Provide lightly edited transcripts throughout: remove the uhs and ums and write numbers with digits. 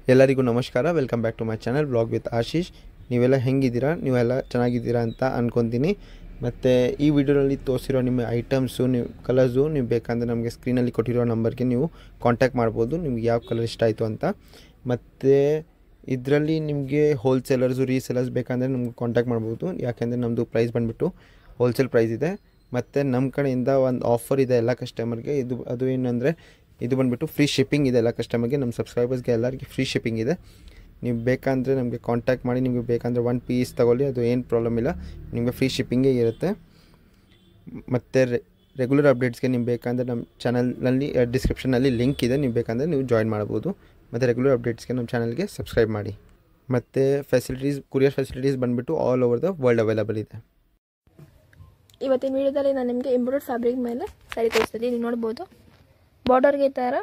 ಎಲ್ಲರಿಗೂ ನಮಸ್ಕಾರ. Welcome back to my channel blog with Ashish. ನೀವೆಲ್ಲ ಹೆಂಗಿದ್ದೀರಾ? ನೀವೆಲ್ಲ ಚೆನ್ನಾಗಿದ್ದೀರಾ ಅಂತ ಅಂದ್ಕೊತೀನಿ. ಮತ್ತು ಈ ವಿಡಿಯೋದಲ್ಲಿ ತೋರಿಸಿರೋ ನಿಮ್ಮ ಐಟಮ್ಸು, ನೀವು ಕಲರ್ಸು ನೀವು ಬೇಕಂದರೆ ನಮಗೆ ಸ್ಕ್ರೀನಲ್ಲಿ ಕೊಟ್ಟಿರೋ ನಂಬರ್ಗೆ ನೀವು ಕಾಂಟ್ಯಾಕ್ಟ್ ಮಾಡ್ಬೋದು, ನಿಮ್ಗೆ ಯಾವ ಕಲರ್ ಇಷ್ಟ ಆಯಿತು ಅಂತ. ಮತ್ತು ಇದರಲ್ಲಿ ನಿಮಗೆ ಹೋಲ್ಸೇಲರ್ಸು ರೀಸೇಲರ್ಸ್ ಬೇಕಂದರೆ ನಮ್ಗೆ ಕಾಂಟ್ಯಾಕ್ಟ್ ಮಾಡ್ಬೋದು. ಯಾಕೆಂದರೆ ನಮ್ಮದು ಪ್ರೈಸ್ ಬಂದುಬಿಟ್ಟು ಹೋಲ್ಸೇಲ್ ಪ್ರೈಸ್ ಇದೆ. ಮತ್ತು ನಮ್ಮ ಕಡೆಯಿಂದ ಒಂದು ಆಫರ್ ಇದೆ ಎಲ್ಲ ಕಸ್ಟಮರ್ಗೆ. ಅದು ಏನಂದರೆ ಇದು ಬಂದುಬಿಟ್ಟು ಫ್ರೀ ಶಿಪ್ಪಿಂಗ್ ಇದೆ ಎಲ್ಲ ಕಸ್ಟಮರ್ಗೆ. ನಮ್ಮ ಸಬ್ಸ್ಕ್ರೈಬರ್ಸ್ಗೆ ಎಲ್ಲರಿಗೆ ಫ್ರೀ ಶಿಪ್ಪಿಂಗ್ ಇದೆ. ನೀವು ಬೇಕಂದರೆ ನಮಗೆ ಕಾಂಟ್ಯಾಕ್ಟ್ ಮಾಡಿ. ನಿಮಗೆ ಬೇಕಂದರೆ 1 ಪೀಸ್ ತೊಗೊಳ್ಳಿ, ಅದು ಏನು ಪ್ರಾಬ್ಲಮ್ ಇಲ್ಲ, ನಿಮಗೆ ಫ್ರೀ ಶಿಪ್ಪಿಂಗೇ ಇರುತ್ತೆ. ಮತ್ತು ರೆಗ್ಯುಲರ್ ಅಪ್ಡೇಟ್ಸ್ಗೆ ನೀವು ಬೇಕಂದರೆ ನಮ್ಮ ಚಾನಲ್ನಲ್ಲಿ ಡಿಸ್ಕ್ರಿಪ್ಷನಲ್ಲಿ ಲಿಂಕ್ ಇದೆ, ನೀವು ಬೇಕಂದರೆ ನೀವು ಜಾಯಿನ್ ಮಾಡ್ಬೋದು. ಮತ್ತು ರೆಗ್ಯುಲರ್ ಅಪ್ಡೇಟ್ಸ್ಗೆ ನಮ್ಮ ಚಾನಲ್ಗೆ ಸಬ್ಸ್ಕ್ರೈಬ್ ಮಾಡಿ. ಮತ್ತು ಕೊರಿಯರ್ ಫೆಸಿಲಿಟೀಸ್ ಬಂದುಬಿಟ್ಟು all over the world available ಇದೆ. ಇವತ್ತಿನ ವಿಡಿಯೋದಲ್ಲಿ ನಾನು ನಿಮಗೆ ಎಂಬ್ರಾಯ್ಡ್ ಫ್ಯಾಬ್ರಿಕ್ ಮೇಲೆ ಸ್ಯಾರಿ ತೋರಿಸ್ತೀನಿ. ನೀವು ನೋಡ್ಬೋದು ಬಾರ್ಡರ್ಗೆ ಈ ಥರ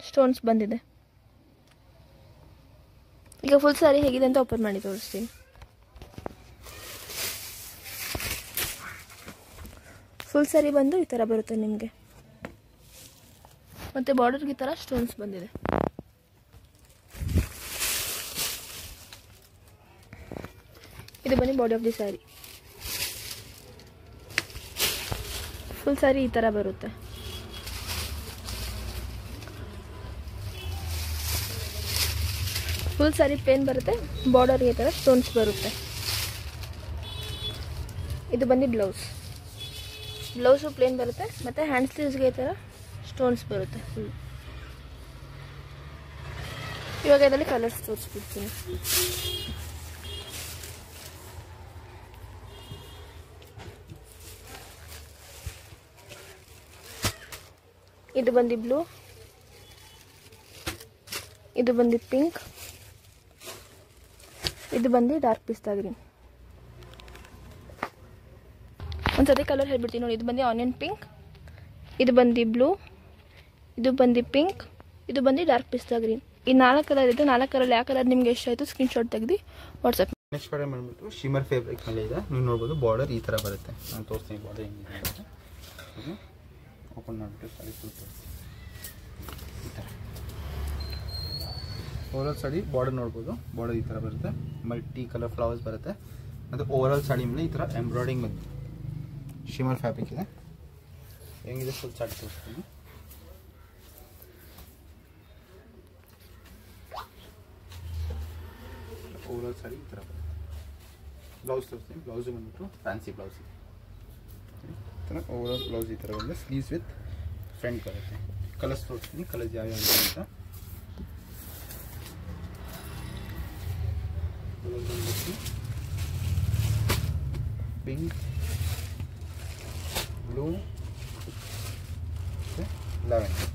ಸ್ಟೋನ್ಸ್ ಬಂದಿದೆ. ಈಗ ಫುಲ್ ಸ್ಯಾರಿ ಹೇಗಿದೆ ಅಂತ ಓಪನ್ ಮಾಡಿ ತೋರಿಸ್ತೀನಿ. ಫುಲ್ ಸ್ಯಾರಿ ಬಂದು ಈ ಥರ ಬರುತ್ತೆ ನಿಮಗೆ. ಮತ್ತು ಬಾರ್ಡರ್ಗೆ ಈ ಥರ ಸ್ಟೋನ್ಸ್ ಬಂದಿದೆ. ಇದು ಬನ್ನಿ body of the sari. Full sari ಈ ಥರ ಬರುತ್ತೆ. ಫುಲ್ ಸ್ಯಾರಿ ಪ್ಲೇನ್ ಬರುತ್ತೆ, ಬಾರ್ಡರ್ಗೆ ಈ ಥರ ಸ್ಟೋನ್ಸ್ ಬರುತ್ತೆ. ಇದು ಬಂದು ಬ್ಲೌಸು ಪ್ಲೇನ್ ಬರುತ್ತೆ, ಮತ್ತು ಹ್ಯಾಂಡ್ ಸ್ಲೀವ್ಸ್ಗೆ ಈ ಥರ ಸ್ಟೋನ್ಸ್ ಬರುತ್ತೆ ಫುಲ್. ಇವಾಗ ಇದರಲ್ಲಿ ಕಲರ್ಸ್ ತೋರಿಸ್ಬಿಡ್ತೀನಿ. ಇದು ಬಂದು ಬ್ಲೂ, ಇದು ಬಂದು ಪಿಂಕ್, ಇದು ಬಂದು ಡಾರ್ಕ್ ಪಿಸ್ತಾ ಗ್ರೀನ್. ಒಂದ್ಸತಿ ಕಲರ್ ಹೇಳ್ಬಿಡ್ತೀನಿ ನೋಡಿ. ಇದು ಬಂದು ಆನಿಯನ್ ಪಿಂಕ್, ಇದು ಬಂದು ಬ್ಲೂ, ಇದು ಬಂದು ಪಿಂಕ್, ಇದು ಬಂದು ಡಾರ್ಕ್ ಪಿಸ್ತಾ ಗ್ರೀನ್. ಈ 4 ಕಲರ್ ಇದೆ. 4 ಕಲರ್ ಯಾವ ಕಲರ್ ನಿಮ್ಗೆ ಎಷ್ಟು ಆಯಿತು ಸ್ಕ್ರೀನ್ಶಾಟ್ ತೆಗೆದು ವಾಟ್ಸಪ್. ನೆಕ್ಸ್ಟ್ ಕಡೆ ಬಂದುಬಿಟ್ಟು ಶಿಮರ್ ಫ್ಯಾಬ್ರಿಕ್ ಮೇಲೆ ಇದೆ. ನೀವು ನೋಡ್ಬೋದು ಬಾರ್ಡರ್ ಈ ಥರ ಬರುತ್ತೆ. ನಾನು ತೋರಿಸ್ತೀನಿ ಬಾರ್ಡರ್ ಹೆಂಗಿದೆ ಅಂತ. ಓಪನ್ ಮಾಡಿಬಿಟ್ಟು ಸಾರಿ ಫುಲ್ ತೋರಿಸಿ. ಈ ಥರ ಓವರಾಲ್ ಸಾಡಿ ಬಾರ್ಡರ್ ನೋಡ್ಬೋದು. ಬಾರ್ಡರ್ ಈ ಥರ ಬರುತ್ತೆ, ಮಲ್ಟಿ ಕಲರ್ ಫ್ಲವರ್ಸ್ ಬರುತ್ತೆ. ಮತ್ತು ಓವರಾಲ್ ಸಾಡಿ ಮೇಲೆ ಈ ಥರ ಎಂಬ್ರಾಯ್ಡಿಂಗ್ ಬಂದು ಶಿಮರ್ ಫ್ಯಾಬ್ರಿಕ್ ಇದೆ. ಹೆಂಗಿದೆ ಫುಲ್ ಸಾಡಿ ತೋರಿಸ್ತೀನಿ. ಓವರಾಲ್ ಸಾಡಿ ಈ ಥರ ಬರುತ್ತೆ. ಬ್ಲೌಸ್ ತೋರಿಸ್ತೀನಿ. ಬ್ಲೌಸು ಬಂದ್ಬಿಟ್ಟು ಫ್ಯಾನ್ಸಿ ಬ್ಲೌಸ್ ಇದೆ. ಈ ಥರ ಓವರಾಲ್ ಬ್ಲೌಸ್ ಈ ಥರ ಬಂದರೆ ಸ್ಲೀವ್ಸ್ ವಿತ್ ಫ್ರಂಟ್ ಬರುತ್ತೆ. ಕಲರ್ಸ್ ತೋರಿಸ್ತೀನಿ, ಕಲರ್ಸ್ ಯಾವ್ಯಾವ ಅಂತ. ಪಿಂಕ್, ಬ್ಲೂ, ಲ್ಯಾವೆಂಡರ್,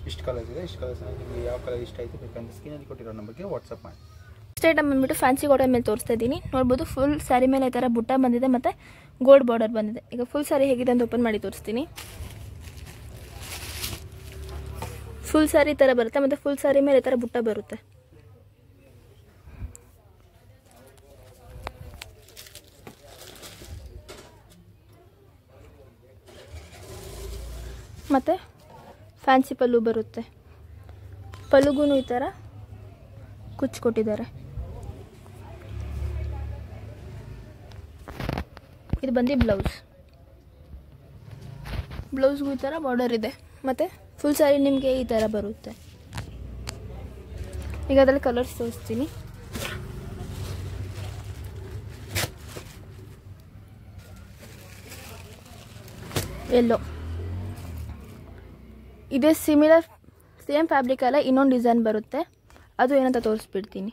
ಇಷ್ಟು ಕಲರ್ಸ್ ಇದೆ. ಇಷ್ಟು ಕಲರ್ಸ್ ನಿಮಗೆ ಯಾವ ಕಲರ್ ಇಷ್ಟ ಆಯಿತು ಬೇಕಂದ್ರೆ ಸ್ಕ್ರೀನಲ್ಲಿ ಕೊಟ್ಟಿರೋ ನಂಬರ್ಗೆ ವಾಟ್ಸಪ್ ಮಾಡಿ. ನೆಕ್ಸ್ಟ್ ಐಟಮ್ ಬಂದ್ಬಿಟ್ಟು ಫ್ಯಾನ್ಸಿ ಕಾಟನ್ ಮೇಲೆ ತೋರಿಸ್ತಾ ಇದ್ದೀನಿ. ನೋಡ್ಬೋದು ಫುಲ್ ಸ್ಯಾರಿ ಮೇಲೆ ಈ ಥರ ಬುಟ್ಟ ಬಂದಿದೆ, ಮತ್ತು ಗೋಲ್ಡ್ ಬಾರ್ಡರ್ ಬಂದಿದೆ. ಈಗ ಫುಲ್ ಸ್ಯಾರಿ ಹೇಗಿದೆ ಅಂತ ಓಪನ್ ಮಾಡಿ ತೋರಿಸ್ತೀನಿ. ಫುಲ್ ಸ್ಯಾರಿ ಈ ಥರ ಬರುತ್ತೆ, ಮತ್ತು ಫುಲ್ ಸ್ಯಾರಿ ಮೇಲೆ ಈ ಥರ ಬುಟ್ಟ ಬರುತ್ತೆ. ಮತ್ತು ಫ್ಯಾನ್ಸಿ ಪಲ್ಲು ಬರುತ್ತೆ. ಪಲ್ಲುಗೂ ಈ ಥರ ಕುಚ್ಚು ಕೊಟ್ಟಿದ್ದಾರೆ. ಇದು ಬಂದು ಬ್ಲೌಸ್ಗೂ ಈ ಥರ ಬಾರ್ಡರ್ ಇದೆ, ಮತ್ತು ಫುಲ್ ಸ್ಯಾರಿ ನಿಮಗೆ ಈ ಥರ ಬರುತ್ತೆ. ಈಗ ಅದರಲ್ಲಿ ಕಲರ್ಸ್ ತೋರಿಸ್ತೀನಿ. ಎಲ್ಲೋ ಇದೇ ಸೇಮ್ ಫ್ಯಾಬ್ರಿಕ್ ಅಲ್ಲ, ಇನ್ನೊಂದು ಡಿಸೈನ್ ಬರುತ್ತೆ, ಅದು ಏನಂತ ತೋರಿಸ್ಬಿಡ್ತೀನಿ.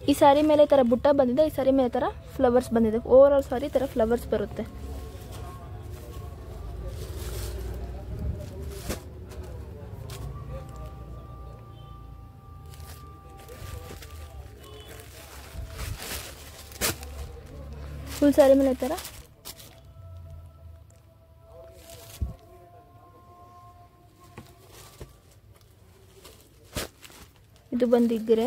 ಈ ಸ್ಯಾರಿ ಮೇಲೆ ಈ ಥರ ಬುಟ್ಟ ಬಂದಿದೆ, ಈ ಸ್ಯಾರಿ ಮೇಲೆ ಈ ಥರ ಫ್ಲವರ್ಸ್ ಬಂದಿದೆ. ಓವರಾಲ್ ಸ್ಯಾರಿ ಈ ಥರ ಫ್ಲವರ್ಸ್ ಬರುತ್ತೆ. ಫುಲ್ ಸ್ಯಾರಿ ಮೇಲೆ ಈ ಥರ ಇದು ಬಂದಿಗ್ರೆ,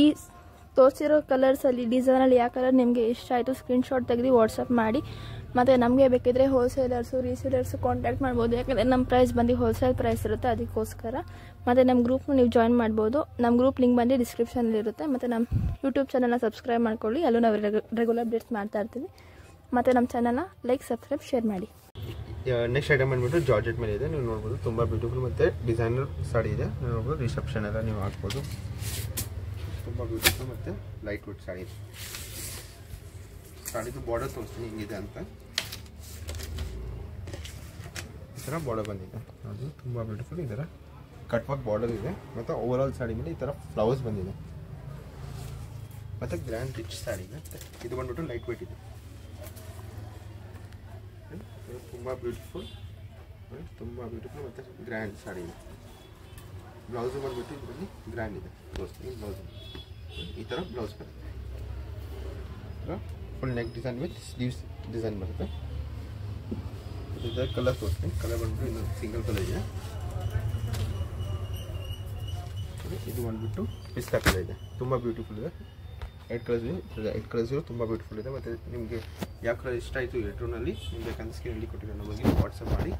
ಈ ತೋರಿಸಿರೋ ಕಲರ್ಸಲ್ಲಿ ಡಿಸೈನಲ್ಲಿ ಯಾವ ಕಲರ್ ನಿಮಗೆ ಇಷ್ಟ ಆಯಿತು ಸ್ಕ್ರೀನ್ಶಾಟ್ ತೆಗೆದು ವಾಟ್ಸಪ್ ಮಾಡಿ. ಮತ್ತು ನಮಗೆ ಬೇಕಿದ್ರೆ ಹೋಲ್ಸೇಲರ್ಸು ರೀಸೇಲರ್ಸು ಕಾಂಟ್ಯಾಕ್ಟ್ ಮಾಡ್ಬೋದು. ಯಾಕಂದರೆ ನಮ್ಮ ಪ್ರೈಸ್ ಬಂದು ಹೋಲ್ಸೇಲ್ ಪ್ರೈಸ್ ಇರುತ್ತೆ, ಅದಕ್ಕೋಸ್ಕರ. ಮತ್ತು ನಮ್ಮ ಗ್ರೂಪ್ನ ನೀವು ಜಾಯಿನ್ ಮಾಡ್ಬೋದು. ನಮ್ಮ ಗ್ರೂಪ್ ಲಿಂಕ್ ಬಂದು ಡಿಸ್ಕ್ರಿಪ್ಷನಲ್ಲಿರುತ್ತೆ. ಮತ್ತು ನಮ್ಮ ಯೂಟ್ಯೂಬ್ ಚಾನಲ್ನ ಸಬ್ಸ್ಕ್ರೈಬ್ ಮಾಡ್ಕೊಳ್ಳಿ, ಅಲ್ಲೂ ನಾವು ರೆಗ್ಯುಲರ್ ಅಪ್ಡೇಟ್ಸ್ ಮಾಡ್ತಾ ಇರ್ತೀವಿ. ಮತ್ತು ನಮ್ಮ ಚಾನಲ್ನ ಲೈಕ್, ಸಬ್ಸ್ಕ್ರೈಬ್, ಶೇರ್ ಮಾಡಿ. ನೆಕ್ಸ್ಟ್ ಐಟಮ್ ಬಂದ್ಬಿಟ್ಟು ಜಾರ್ಜೆಟ್ ಮೇಲೆ ಇದೆ, ನೀವು ನೋಡ್ಬೋದು. ತುಂಬ ಬ್ಯೂಟಿಫುಲ್ ಮತ್ತು ಡಿಸೈನರ್ ಸಾಡಿ ಇದೆ, ನೀವು ನೋಡ್ಬೋದು. ರಿಸೆಪ್ಷನ್ ಎಲ್ಲ ನೀವು ಹಾಕ್ಬೋದು. ತುಂಬ ಬ್ಯೂಟಿಫುಲ್ ಮತ್ತು ಲೈಟ್ ವೇಟ್ ಸಾಡಿ ಇದೆ. ಸಾಡಿದು ಬಾರ್ಡರ್ ತೋರಿಸ್ತೀನಿ ಹಿಂಗಿದೆ ಅಂತ. ಈ ಥರ ಬಾರ್ಡರ್ ಬಂದಿದೆ, ಅದು ತುಂಬ ಬ್ಯೂಟಿಫುಲ್. ಈ ಥರ ಕಟ್ ವರ್ಕ್ ಬಾರ್ಡರ್ ಇದೆ ಮತ್ತು ಓವರ್ ಆಲ್ ಸಾಡಿ ಮೇಲೆ ಈ ಥರ ಫ್ಲವರ್ಸ್ ಬಂದಿದೆ ಮತ್ತು ಗ್ರ್ಯಾಂಡ್ ರಿಚ್ ಸಾಡಿ ಇದೆ. ಇದು ಬಂದ್ಬಿಟ್ಟು ಲೈಟ್ ವೇಟ್ ಇದೆ, ತುಂಬ ಬ್ಯೂಟಿಫುಲ್ ಮತ್ತು ಗ್ರ್ಯಾಂಡ್ ಸಾಡಿ ಇದೆ. ಬ್ಲೌಸು ಬಂದ್ಬಿಟ್ಟು ಇದರಲ್ಲಿ ಗ್ರ್ಯಾಂಡ್ ಇದೆ, ತೋರಿಸ್ತೀನಿ. ಬ್ಲೌಸು ಈ ಥರ ಬ್ಲೌಸ್ ಬರುತ್ತೆ. Full neck design with sleeves design ಬರುತ್ತೆ. ಇದರ ಕಲರ್ ತೋರಿಸ್ತೀನಿ. ಕಲರ್ ಬಂದ್ಬಿಟ್ಟು ಇನ್ನೊಂದು ಸಿಂಗಲ್ ಕಲರ್ ಇದೆ. ಇದು ಬಂದ್ಬಿಟ್ಟು ಪಿಸ್ತಾ ಕಲರ್ ಇದೆ, ತುಂಬ ಬ್ಯೂಟಿಫುಲ್ ಇದೆ. ಎಡ್ ಕಲರ್ಸ್ ತುಂಬ ಬ್ಯೂಟಿಫುಲ್ ಇದೆ. ಮತ್ತು ನಿಮಗೆ ಯಾವ ಕಲರ್ ಇಷ್ಟ ಆಯಿತು ಎಡ್ರೋನಲ್ಲಿ ನಿಮ್ಗೆ ಬೇಕಂದ್ರೆ ಸ್ಕ್ರೀನಲ್ಲಿ ಕೊಟ್ಟಿರೋ ನಂಬರ್ಗೆ ವಾಟ್ಸಪ್ ಮಾಡಿ.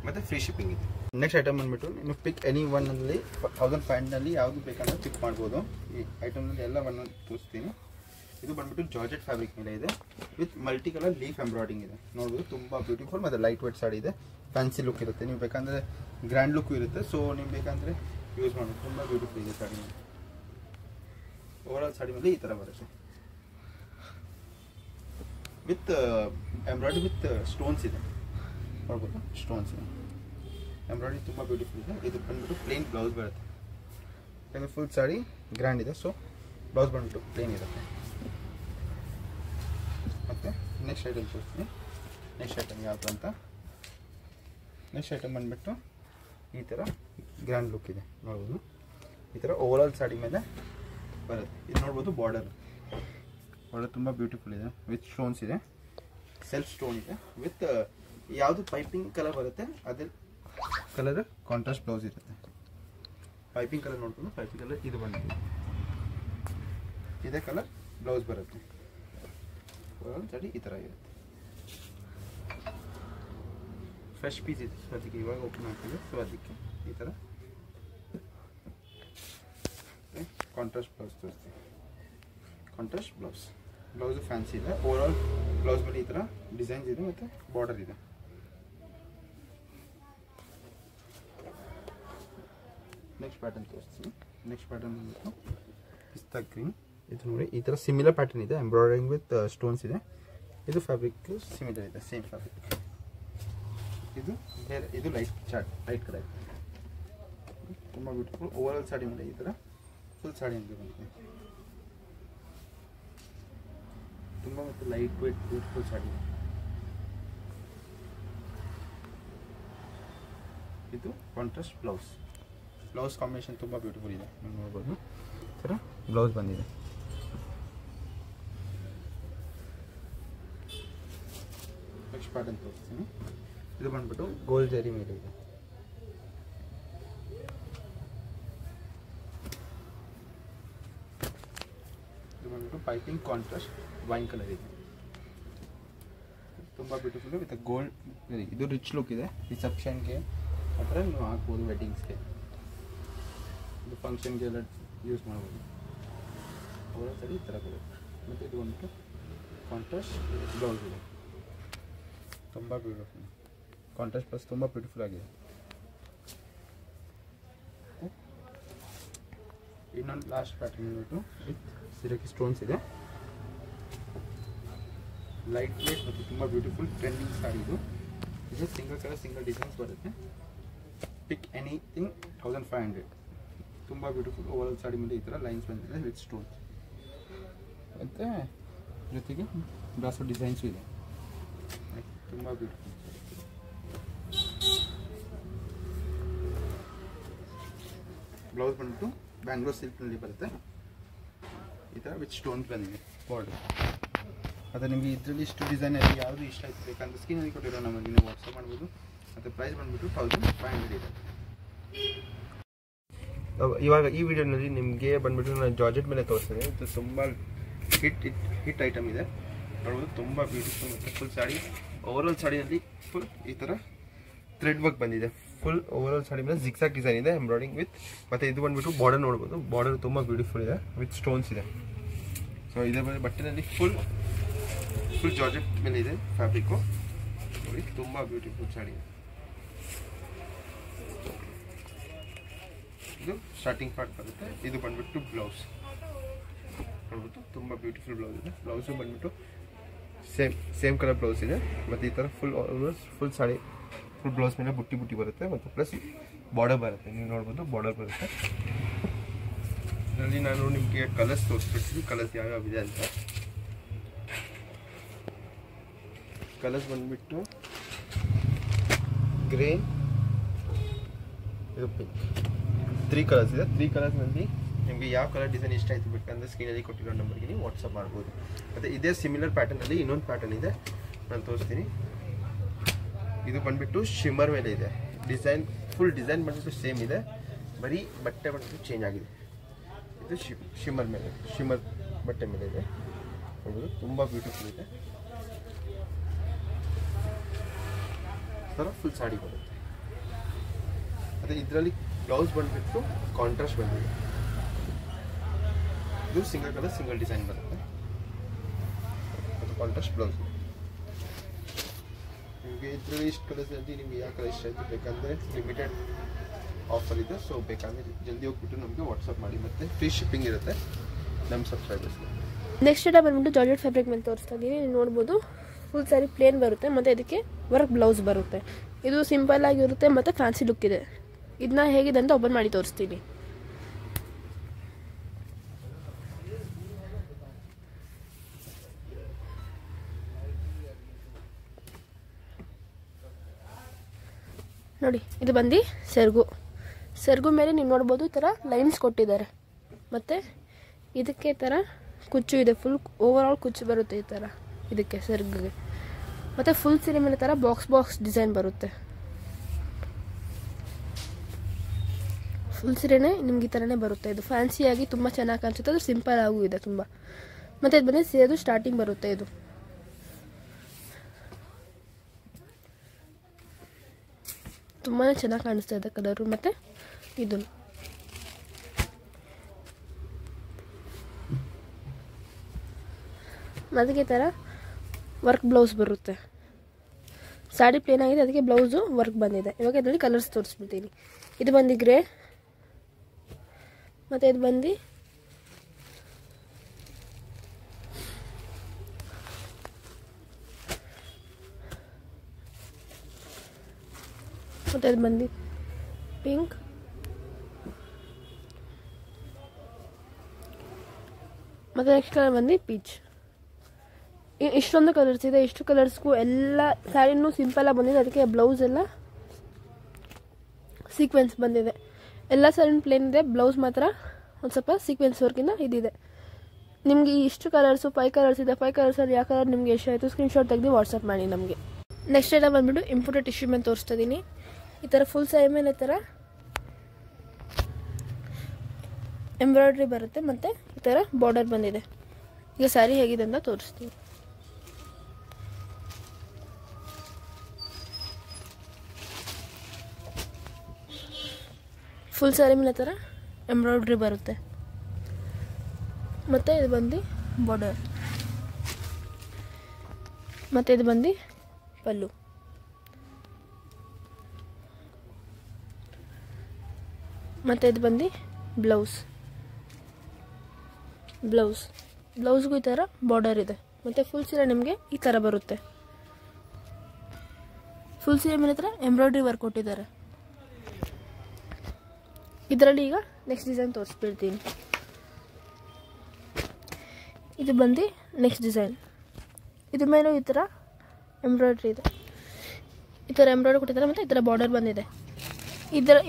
ಮತ್ತು ಫ್ರೀ ಶಿಪ್ಪಿಂಗ್ ಇದೆ. ನೆಕ್ಸ್ಟ್ ಐಟಮ್ ಬಂದ್ಬಿಟ್ಟು ನೀವು ಪಿಕ್ ಎನಿ ಒನ್ನಲ್ಲಿ 1500 ಯಾವುದು ಬೇಕಂದ್ರೆ ಪಿಕ್ ಮಾಡ್ಬೋದು. ಈ ಐಟಮ್ನಲ್ಲಿ ಎಲ್ಲ ಒಂದೊಂದು ತೋರಿಸ್ತೀನಿ. ಇದು ಬಂದ್ಬಿಟ್ಟು ಜಾರ್ಜೆಟ್ ಫ್ಯಾಬ್ರಿಕ್ ಮೇಲೆ ಇದೆ with multi colour leaf embroidering ಇದೆ, ನೋಡ್ಬೋದು. ತುಂಬ ಬ್ಯೂಟಿಫುಲ್ ಮತ್ತು ಲೈಟ್ ವೇಟ್ ಸಾಡಿ ಇದೆ. ಫ್ಯಾನ್ಸಿ ಲುಕ್ ಇರುತ್ತೆ, ನೀವು ಬೇಕಂದರೆ ಗ್ರ್ಯಾಂಡ್ ಲುಕ್ಕು ಇರುತ್ತೆ. ಸೊ ನೀವು ಬೇಕಂದರೆ ಯೂಸ್ ಮಾಡೋದು. ತುಂಬ ಬ್ಯೂಟಿಫುಲ್ ಇದೆ ಸಾಡಿ. ಓವರ್ ಆಲ್ ಸಾಡಿ ಮೇಲೆ ಈ ಥರ ಬರುತ್ತೆ ವಿತ್ ಎಂಬ್ರಾಯ್ಡ್ರಿ ವಿತ್ ಸ್ಟೋನ್ಸ್ ಇದೆ, ನೋಡ್ಬೋದು. ಸ್ಟೋನ್ಸ್ ಇದೆ, ಎಂಬ್ರಾಯ್ಡ್ರಿ ತುಂಬ ಬ್ಯೂಟಿಫುಲ್ ಇದೆ. ಇದು ಬಂದ್ಬಿಟ್ಟು ಪ್ಲೇನ್ ಬ್ಲೌಸ್ ಬರುತ್ತೆ. ಯಾಕಂದರೆ ಫುಲ್ ಸಾಡಿ ಗ್ರ್ಯಾಂಡ್ ಇದೆ, ಸೊ ಬ್ಲೌಸ್ ಬಂದ್ಬಿಟ್ಟು ಪ್ಲೇನ್ ಇರುತ್ತೆ. ಮತ್ತು ನೆಕ್ಸ್ಟ್ ಐಟಮ್ ತೋರಿಸ್ತೀನಿ. ನೆಕ್ಸ್ಟ್ ಐಟಮ್ ಯಾವುದು ಅಂತ. ನೆಕ್ಸ್ಟ್ ಐಟಮ್ ಬಂದ್ಬಿಟ್ಟು ಈ ಥರ ಗ್ರ್ಯಾಂಡ್ ಲುಕ್ ಇದೆ, ನೋಡ್ಬೋದು. ಈ ಥರ ಓವರ್ ಆಲ್ ಸಾಡಿ ಮೇಲೆ ಬರುತ್ತೆ. ಇದು ನೋಡ್ಬೋದು. ಬಾರ್ಡರ್ ತುಂಬ ಬ್ಯೂಟಿಫುಲ್ ಇದೆ ವಿತ್ ಸ್ಟೋನ್ಸ್ ಇದೆ, ಸೆಲ್ಫ್ ಸ್ಟೋನ್ ಇದೆ ವಿತ್ ಯಾವುದು ಪೈಪಿಂಗ್ ಕಲರ್ ಬರುತ್ತೆ ಅದೇ ಕಲರ್ ಕಾಂಟ್ರಾಸ್ಟ್ ಬ್ಲೌಸ್ ಇರುತ್ತೆ. ಪೈಪಿಂಗ್ ಕಲರ್ ನೋಡ್ಬೋದು. ಪೈಪಿಂಗ್ ಕಲರ್ ಇದು ಬಂದಿದೆ, ಇದೇ ಕಲರ್ ಬ್ಲೌಸ್ ಬರುತ್ತೆ. ಸಾಡಿ ಈ ಥರ ಇರುತ್ತೆ. ಫ್ರೆಶ್ ಪೀಸ್ ಇದೆ, ಸೊ ಅದಕ್ಕೆ ಇವಾಗ ಓಪನ್ ಆಗ್ತಿದೆ. ಸೊ ಅದಕ್ಕೆ ಈ ಥರ ಕಾಂಟ್ರಾಸ್ಟ್ ಬ್ಲೌಸ್ ತೋರಿಸ್ತೀವಿ. ಕಾಂಟ್ರಾಸ್ಟ್ ಬ್ಲೌಸು ಫ್ಯಾನ್ಸಿ ಇದೆ. ಓವರ್ ಆಲ್ ಬ್ಲೌಸ್ ಮೇಲೆ ಈ ಥರ ಡಿಸೈನ್ಸ್ ಇದೆ ಮತ್ತು ಬಾರ್ಡರ್ ಇದೆ. ನೆಕ್ಸ್ಟ್ ಪ್ಯಾಟರ್ನ್ ತೋರಿಸ್ತೀನಿ. ನೆಕ್ಸ್ಟ್ ಪ್ಯಾಟರ್ನ್ ಬಂದ್ಬಿಟ್ಟು ಪಿಸ್ತಾ ಗ್ರೀನ್. ಇದು ನೋಡಿ, ಈ ಥರ ಸಿಮಿಲರ್ ಪ್ಯಾಟರ್ನ್ ಇದೆ, ಎಂಬ್ರಾಯ್ಡರಿಂಗ್ ವಿತ್ ಸ್ಟೋನ್ಸ್ ಇದೆ. ಇದು ಫ್ಯಾಬ್ರಿಕ್ ಸಿಮಿಲರ್ ಇದೆ, ಸೇಮ್ ಫ್ಯಾಬ್ರಿಕ್. ಇದು ಲೈಟ್ ಕಲರ್ ಇದೆ, ತುಂಬ ಬ್ಯೂಟಿಫುಲ್. ಓವರ್ ಆಲ್ ಸಾಡಿ ಮೇಲೆ ಈ ಥರ ಫುಲ್ ಸಾಡಿ ಅಂತ ಬಂದಿದೆ. ತುಂಬ ಮತ್ತು ಲೈಟ್ ವೇಟ್ ಬ್ಯೂಟಿಫುಲ್ ಸಾಡಿ. ಇದು ಕಾಂಟ್ರಾಸ್ಟ್ ಬ್ಲೌಸ್ ಕಾಂಬಿನೇಷನ್ ತುಂಬ ಬ್ಯೂಟಿಫುಲ್ ಇದೆ, ನೀವು ನೋಡ್ಬೋದು. ಈ ಥರ ಬ್ಲೌಸ್ ಬಂದಿದೆ. ನೆಕ್ಸ್ಟ್ ಪ್ಯಾಟರ್ನ್ ತೋರಿಸ್ತೀನಿ. ಇದು ಬಂದ್ಬಿಟ್ಟು ಗೋಲ್ಡ್ ಜರಿ ಮೇಲೆ ಇದೆ. ಇದು ಬಂದ್ಬಿಟ್ಟು ಪೈಪಿಂಗ್ ಕಾಂಟ್ರಾಸ್ಟ್ ವೈನ್ ಕಲರ್ ಇದೆ, ತುಂಬ ಬ್ಯೂಟಿಫುಲ್ ವಿತ್ ಗೋಲ್ಡ್. ಇದು ರಿಚ್ ಲುಕ್ ಇದೆ. ರಿಸೆಪ್ಷನ್ಗೆ ಆ ಥರ ನೀವು ಹಾಕ್ಬೋದು, ವೆಡ್ಡಿಂಗ್ಸ್ಗೆ, ಇದು ಫಂಕ್ಷನ್ಗೆ ಎಲ್ಲ ಯೂಸ್ ಮಾಡ್ಬೋದು. ಅವರ ಸರಿ ಈ ಥರ ಬರುತ್ತೆ. ಮತ್ತು ಇದು ಬಂದ್ಬಿಟ್ಟು ಕಾಂಟ್ರಾಸ್ಟ್ ಬ್ಲೌಸ್ ಇದೆ, ತುಂಬ ಬ್ಯೂಟಿಫುಲ್. ಕಾಂಟ್ರಾಸ್ಟ್ ಪ್ಲಸ್ ತುಂಬ ಬ್ಯೂಟಿಫುಲ್ ಆಗಿದೆ. ಇನ್ನೊಂದು ಲಾಸ್ಟ್ ಪ್ಯಾಟರ್ನ್ ಬಂದ್ಬಿಟ್ಟು ವಿತ್ ಸಿರಕಿ ಸ್ಟೋನ್ಸ್ ಇದೆ. ಲೈಟ್ ವೇಟ್ ಮತ್ತು ತುಂಬ ಬ್ಯೂಟಿಫುಲ್ ಟ್ರೆಂಡಿಂಗ್ ಸಾಡಿ ಇದು. ಇದು ಸಿಂಗಲ್ ಕಲರ್ ಸಿಂಗಲ್ ಡಿಸೈನ್ಸ್ ಬರುತ್ತೆ. ಪಿಕ್ ಎನಿಥಿಂಗ್ 1500. ತುಂಬ ಬ್ಯೂಟಿಫುಲ್. ಓವರ್ ಆಲ್ ಸಾಡಿ ಮೇಲೆ ಈ ಥರ ಲೈನ್ಸ್ ಬಂದಿದೆ ವಿತ್ ಸ್ಟೋನ್ಸ್. ಮತ್ತು ಜೊತೆಗೆ ಬ್ರಾಸೋ ಡಿಸೈನ್ಸು ಇದೆ, ತುಂಬ ಬ್ಯೂಟಿಫುಲ್. ಬ್ಲೌಸ್ ಬಂದ್ಬಿಟ್ಟು ಬ್ಯಾಂಗ್ಳೂರ್ ಸಿಲ್ಕ್ನಲ್ಲಿ ಬರುತ್ತೆ. ಈ ಥರ ವಿತ್ ಸ್ಟೋನ್ಸ್ ಬಂದಿದೆ ಬಾರ್ಡರ್. ಮತ್ತು ನಿಮಗೆ ಇದರಲ್ಲಿ ಇಷ್ಟು ಡಿಸೈನಲ್ಲಿ ಯಾವುದು ಇಷ್ಟ ಆಯ್ತು ಬೇಕಂದ್ರೆ ಸ್ಕ್ರೀನಲ್ಲಿ ಕೊಟ್ಟಿರೋ ನಮಗೆ ನೀವು ವಾಟ್ಸಪ್ ಮಾಡ್ಬೋದು. ಮತ್ತು ಪ್ರೈಸ್ ಬಂದ್ಬಿಟ್ಟು 1500 ಇದೆ. ಇವಾಗ ಈ ವಿಡಿಯೋನಲ್ಲಿ ನಿಮಗೆ ಬಂದ್ಬಿಟ್ಟು ನಾನು ಜಾರ್ಜೆಟ್ ಮೇಲೆ ತೋರಿಸ್ತೇನೆ. ಇದು ತುಂಬ ಹಿಟ್ ಐಟಮ್ ಇದೆ ನೋಡ್ಬೋದು. ತುಂಬ ಬ್ಯೂಟಿಫುಲ್ ಮತ್ತು ಫುಲ್ ಸಾಡಿ. ಓವರಾಲ್ ಸಾಡಿನಲ್ಲಿ ಫುಲ್ ಈ ಥರ ಥ್ರೆಡ್ ವರ್ಕ್ ಬಂದಿದೆ. ಫುಲ್ ಓವರಾಲ್ ಸಾಡಿ ಮೇಲೆ ಜಿಗ್ಸಾಕ್ ಡಿಸೈನ್ ಇದೆ ಎಂಬ್ರಾಯ್ಡಿಂಗ್ ವಿತ್. ಮತ್ತು ಇದು ಬಂದ್ಬಿಟ್ಟು ಬಾರ್ಡರ್ ನೋಡ್ಬೋದು. ಬಾರ್ಡರ್ ತುಂಬ ಬ್ಯೂಟಿಫುಲ್ ಇದೆ ವಿತ್ ಸ್ಟೋನ್ಸ್ ಇದೆ. ಸೊ ಇದೇ ಬಟ್ಟೆನಲ್ಲಿ ಫುಲ್ ಜಾರ್ಜೆಟ್ ಮೇಲೆ ಇದೆ ಫ್ಯಾಬ್ರಿಕ್ಕು ನೋಡಿ. ತುಂಬ ಬ್ಯೂಟಿಫುಲ್ ಸಾಡಿ. ಇದು ಸ್ಟಾರ್ಟಿಂಗ್ ಪಾರ್ಟ್ ಬರುತ್ತೆ. ಇದು ಬಂದ್ಬಿಟ್ಟು ಬ್ಲೌಸ್ ನೋಡ್ಬಿಟ್ಟು ತುಂಬ ಬ್ಯೂಟಿಫುಲ್ ಬ್ಲೌಸ್ ಇದೆ. ಬ್ಲೌಸು ಬಂದ್ಬಿಟ್ಟು ಸೇಮ್ ಕಲರ್ ಬ್ಲೌಸ್ ಇದೆ. ಮತ್ತು ಈ ಥರ ಫುಲ್ ಸಾಡಿ ಫುಲ್ ಬ್ಲೌಸ್ ಮೇಲೆ ಬುಟ್ಟಿ ಬರುತ್ತೆ. ಮತ್ತು ಪ್ಲಸ್ ಬಾರ್ಡರ್ ಬರುತ್ತೆ. ನೀವು ನೋಡ್ಬೋದು ಬಾರ್ಡರ್ ಬರುತ್ತೆ. ಇದರಲ್ಲಿ ನಾನು ನಿಮಗೆ ಕಲರ್ಸ್ ತೋರಿಸ್ಬಿಡ್ತೀನಿ, ಕಲರ್ಸ್ ಯಾವ್ಯಾವಿದೆ ಅಂತ. ಕಲರ್ಸ್ ಬಂದ್ಬಿಟ್ಟು ಗ್ರೇ, ಇದು ಪಿಂಕ್, 3 ಕಲರ್ಸ್ ಇದೆ. 3 ಕಲರ್ಸ್ನಲ್ಲಿ ನಿಮಗೆ ಯಾವ ಕಲರ್ ಡಿಸೈನ್ ಇಷ್ಟ ಆಯಿತು ಬೇಕಂದರೆ ಸ್ಕ್ರೀನಲ್ಲಿ ಕೊಟ್ಟಿರೋ ನಂಬರ್ಗೆ ನೀವು ವಾಟ್ಸಪ್ ಮಾಡ್ಬೋದು. ಮತ್ತು ಇದೇ ಸಿಮಿಲರ್ ಪ್ಯಾಟರ್ನಲ್ಲಿ ಇನ್ನೊಂದು ಪ್ಯಾಟರ್ನ್ ಇದೆ, ನಾನು ತೋರಿಸ್ತೀನಿ. ಇದು ಬಂದ್ಬಿಟ್ಟು ಶಿಮ್ಮರ್ ಮೇಲೆ ಇದೆ. ಡಿಸೈನ್ ಫುಲ್ ಡಿಸೈನ್ ಬಂದ್ಬಿಟ್ಟು ಸೇಮ್ ಇದೆ, ಬರೀ ಬಟ್ಟೆ ಬಂದ್ಬಿಟ್ಟು ಚೇಂಜ್ ಆಗಿದೆ. ಇದು ಶಿಮ್ಮರ್ ಮೇಲೆ, ಶಿಮ್ಮರ್ ಬಟ್ಟೆ ಮೇಲೆ ಇದೆ ನೋಡ್ಬೋದು. ತುಂಬ ಬ್ಯೂಟಿಫುಲ್ ಇದೆ. ಥರ ಫುಲ್ ಸಾಡಿ ಬರುತ್ತೆ. ಮತ್ತು ಇದರಲ್ಲಿ ಬ್ಲೌಸ್ ಬಂದ್ಬಿಟ್ಟು ಕಾಂಟ್ರಾಸ್ಟ್ ಬಂದಿದೆ. ಇದು ಸಿಂಗಲ್ ಕಲರ್ ಸಿಂಗಲ್ ಡಿಸೈನ್ ಬರುತ್ತೆ. ಮತ್ತು ಕಾಂಟ್ರಾಸ್ಟ್ ಬ್ಲೌಸ್. ನಿಮಗೆ ಇದರಲ್ಲಿ ಇಷ್ಟು ಕಲರ್ಸಲ್ಲಿ ನಿಮಗೆ ಯಾವ ಕಲರ್ ಇಷ್ಟ ಆಯಿತು ಬೇಕಂದರೆ ಲಿಮಿಟೆಡ್ ಆಫರ್ ಇದೆ. ಸೊ ಬೇಕಂದರೆ ಜಲ್ದಿ ಹೋಗ್ಬಿಟ್ಟು ನಮಗೆ ವಾಟ್ಸಪ್ ಮಾಡಿ. ಮತ್ತು ಫ್ರೀ ಶಿಪ್ಪಿಂಗ್ ಇರುತ್ತೆ ನಮ್ಮ ಸಬ್ಸ್ಕ್ರೈಬರ್ಸ್ಗೆ. ನೆಕ್ಸ್ಟ್ ಡೇ ಬಂದ್ಬಿಟ್ಟು ಜಾರ್ಜೆಟ್ ಫ್ಯಾಬ್ರಿಕ್ ಮೇಲೆ ತೋರಿಸ್ತಾ ಇದ್ದೀನಿ. ನೀವು ನೋಡ್ಬೋದು ಫುಲ್ ಸಾರಿ ಪ್ಲೇನ್ ಬರುತ್ತೆ ಮತ್ತು ಇದಕ್ಕೆ ವರ್ಕ್ ಬ್ಲೌಸ್ ಬರುತ್ತೆ. ಇದು ಸಿಂಪಲ್ ಆಗಿರುತ್ತೆ ಮತ್ತು ಫ್ಯಾನ್ಸಿ ಲುಕ್ ಇದೆ. ಇದನ್ನ ಹೇಗಿದೆ ಅಂತ ಓಪನ್ ಮಾಡಿ ತೋರಿಸ್ತೀನಿ. ನೋಡಿ, ಇದು ಬಂದು ಸೆರಗು ಮೇಲೆ ನೀವು ನೋಡ್ಬೋದು ಈ ಥರ ಲೈನ್ಸ್ ಕೊಟ್ಟಿದ್ದಾರೆ. ಮತ್ತು ಇದಕ್ಕೆ ಈ ಥರ ಕುಚ್ಚು ಇದೆ. ಫುಲ್ ಓವರಾಲ್ ಕುಚ್ಚು ಬರುತ್ತೆ ಈ ಥರ ಇದಕ್ಕೆ ಸೆರಗಿಗೆ. ಮತ್ತು ಫುಲ್ ಸೀರೆ ಮೇಲೆ ಥರ ಬಾಕ್ಸ್ ಡಿಸೈನ್ ಬರುತ್ತೆ. ಫುಲ್ ಸೀರೆನೇ ನಿಮ್ಗೆ ಈ ಥರನೇ ಬರುತ್ತೆ. ಇದು ಫ್ಯಾನ್ಸಿಯಾಗಿ ತುಂಬ ಚೆನ್ನಾಗಿ ಕಾಣಿಸುತ್ತೆ. ಅದು ಸಿಂಪಲ್ ಆಗೂ ಇದೆ ತುಂಬ. ಮತ್ತು ಇದು ಬಂದು ಸೀರೆದು ಸ್ಟಾರ್ಟಿಂಗ್ ಬರುತ್ತೆ. ಇದು ತುಂಬಾ ಚೆನ್ನಾಗಿ ಕಾಣಿಸ್ತಾ ಇದೆ ಕಲರು. ಮತ್ತು ಇದು ಅದಕ್ಕೆ ಥರ ವರ್ಕ್ ಬ್ಲೌಸ್ ಬರುತ್ತೆ. ಸಾಡಿ ಪ್ಲೇನ್ ಆಗಿದೆ, ಅದಕ್ಕೆ ಬ್ಲೌಸು ವರ್ಕ್ ಬಂದಿದೆ. ಇವಾಗ ಇದರಲ್ಲಿ ಕಲರ್ಸ್ ತೋರಿಸ್ಬಿಡ್ತೀನಿ. ಇದು ಬಂದು ಗ್ರೇ, ಮತ್ತು ಇದು ಬಂದು ಮತ್ತು ಇದು ಬಂದು ಪಿಂಕ್, ಮತ್ತು ನೆಕ್ಸ್ಟ್ ಕಲರ್ ಬಂದು ಪೀಚ್. ಇಷ್ಟೊಂದು ಕಲರ್ಸ್ ಇದೆ. ಇಷ್ಟು ಕಲರ್ಸ್ಗೂ ಎಲ್ಲ ಸ್ಯಾರಿನೂ ಸಿಂಪಲಾಗಿ ಬಂದಿದೆ. ಅದಕ್ಕೆ ಬ್ಲೌಸ್ ಎಲ್ಲ ಸೀಕ್ವೆನ್ಸ್ ಬಂದಿದೆ. ಎಲ್ಲ ಸ್ಯಾರಿನೂ ಪ್ಲೇನ್ ಇದೆ, ಬ್ಲೌಸ್ ಮಾತ್ರ ಒಂದು ಸ್ವಲ್ಪ ಸೀಕ್ವೆನ್ಸ್ ವರ್ಕಿಂದ ಇದಿದೆ. ನಿಮಗೆ ಇಷ್ಟು ಕಲರ್ಸು 5 ಕಲರ್ಸ್ ಇದೆ. 5 ಕಲರ್ಸಲ್ಲಿ ಯಾವ ಕಲರ್ ನಿಮಗೆ ಎಷ್ಟು ಆಯಿತು ಸ್ಕ್ರೀನ್ಶಾಟ್ ತೆಗೆದು ವಾಟ್ಸಪ್ ಮಾಡಿ ನಮಗೆ. ನೆಕ್ಸ್ಟ್ ಎಲ್ಲ ಬಂದುಬಿಟ್ಟು ಇಂಪೋರ್ಟೆಡ್ ಟಿಶ್ಯೂ ಮೇಲೆ ತೋರಿಸ್ತಾ ಇದ್ದೀನಿ. ಈ ಥರ ಫುಲ್ ಸಾರಿ ಮೇಲೆ ಈ ಥರ ಎಂಬ್ರಾಯ್ಡ್ರಿ ಬರುತ್ತೆ ಮತ್ತು ಈ ಥರ ಬಾರ್ಡರ್ ಬಂದಿದೆ. ಈಗ ಸ್ಯಾರಿ ಹೇಗಿದೆ ಅಂತ ತೋರಿಸ್ತೀನಿ. ಫುಲ್ ಸ್ಯಾರಿ ಮೇಲೆ ಥರ ಎಂಬ್ರಾಯ್ಡ್ರಿ ಬರುತ್ತೆ ಮತ್ತು ಇದು ಬಂದು ಬಾರ್ಡರ್ ಮತ್ತು ಇದು ಬಂದು ಪಲ್ಲು. ಮತ್ತು ಇದು ಬಂದು ಬ್ಲೌಸ್ಗೂ ಈ ಥರ ಬಾರ್ಡರ್ ಇದೆ. ಮತ್ತು ಫುಲ್ ಸೀರೆ ನಿಮಗೆ ಈ ಥರ ಬರುತ್ತೆ. ಫುಲ್ ಸೀರೆ ಮೇಲೆ ಥರ ಎಂಬ್ರಾಯ್ಡ್ರಿ ವರ್ಕ್ ಕೊಟ್ಟಿದ್ದಾರೆ. ಇದರಲ್ಲಿ ಈಗ ನೆಕ್ಸ್ಟ್ ಡಿಸೈನ್ ತೋರಿಸ್ಬಿಡ್ತೀನಿ. ಇದು ಬಂದು ನೆಕ್ಸ್ಟ್ ಡಿಸೈನ್. ಇದ್ರ ಮೇಲೂ ಈ ಥರ ಎಂಬ್ರಾಯ್ಡ್ರಿ ಇದೆ. ಈ ಥರ ಎಂಬ್ರಾಯ್ಡ್ರಿ ಕೊಟ್ಟಿದ್ದಾರೆ ಮತ್ತು ಈ ಥರ ಬಾರ್ಡರ್ ಬಂದಿದೆ.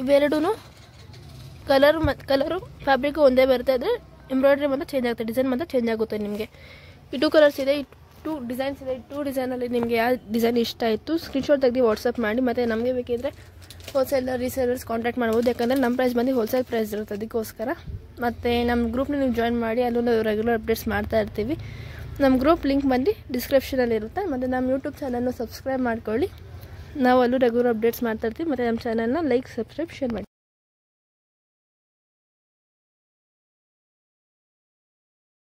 ಇವೆರಡೂ ಕಲರು ಫ್ಯಾಬ್ರಿಕ್ ಒಂದೇ ಬರುತ್ತೆ. ಆದರೆ ಎಂಬ್ರಾಯ್ಡ್ರಿ ಮಾತ್ರ ಚೇಂಜ್ ಆಗುತ್ತೆ, ಡಿಸೈನ್ ಮಾತ್ರ ಚೇಂಜ್ ಆಗುತ್ತೆ ನಿಮಗೆ. ಈ 2 ಕಲರ್ಸ್ ಇದೆ, ಈ 2 ಡಿಸೈನ್ಸ್ ಇದೆ. 2 ಡಿಸೈನಲ್ಲಿ ನಿಮಗೆ ಯಾವ ಡಿಸೈನ್ ಇಷ್ಟ ಆಯಿತು ಸ್ಕ್ರೀನ್ಶಾಟ್ ತೆಗೆದು ವಾಟ್ಸಪ್ ಮಾಡಿ. ಮತ್ತು ನಮಗೆ ಬೇಕಿದ್ರೆ ಹೋಲ್ಸೇಲರ್ ರೀಸೇಲರ್ಸ್ ಕಾಂಟ್ಯಾಕ್ಟ್ ಮಾಡ್ಬೋದು. ಯಾಕಂದರೆ ನಮ್ಮ ಪ್ರೈಸ್ ಬಂದು ಹೋಲ್ಸೇಲ್ ಪ್ರೈಸ್ ಇರುತ್ತೆ, ಅದಕ್ಕೋಸ್ಕರ. ಮತ್ತು ನಮ್ಮ ಗ್ರೂಪ್ನ ನೀವು ಜಾಯಿನ್ ಮಾಡಿ, ಅಲ್ಲೂ ನಾವು ರೆಗ್ಯುಲರ್ ಅಪ್ಡೇಟ್ಸ್ ಮಾಡ್ತಾ ಇರ್ತೀವಿ. ನಮ್ಮ ಗ್ರೂಪ್ ಲಿಂಕ್ ಬಂದು ಡಿಸ್ಕ್ರಿಪ್ಷನಲ್ಲಿ ಇರುತ್ತೆ. ಮತ್ತು ನಮ್ಮ ಯೂಟ್ಯೂಬ್ ಚಾನಲ್ನ ಸಬ್ಸ್ಕ್ರೈಬ್ ಮಾಡ್ಕೊಳ್ಳಿ, ನಾವು ಅಲ್ಲೂ ರೆಗ್ಯುಲರ್ ಅಪ್ಡೇಟ್ಸ್ ಮಾಡ್ತಾ ಇರ್ತೀವಿ. ಮತ್ತು ನಮ್ಮ ಚಾನಲ್ನ ಲೈಕ್, ಸಬ್ಸ್ಕ್ರೈಬ್, ಶೇರ್ ಮಾಡಿ.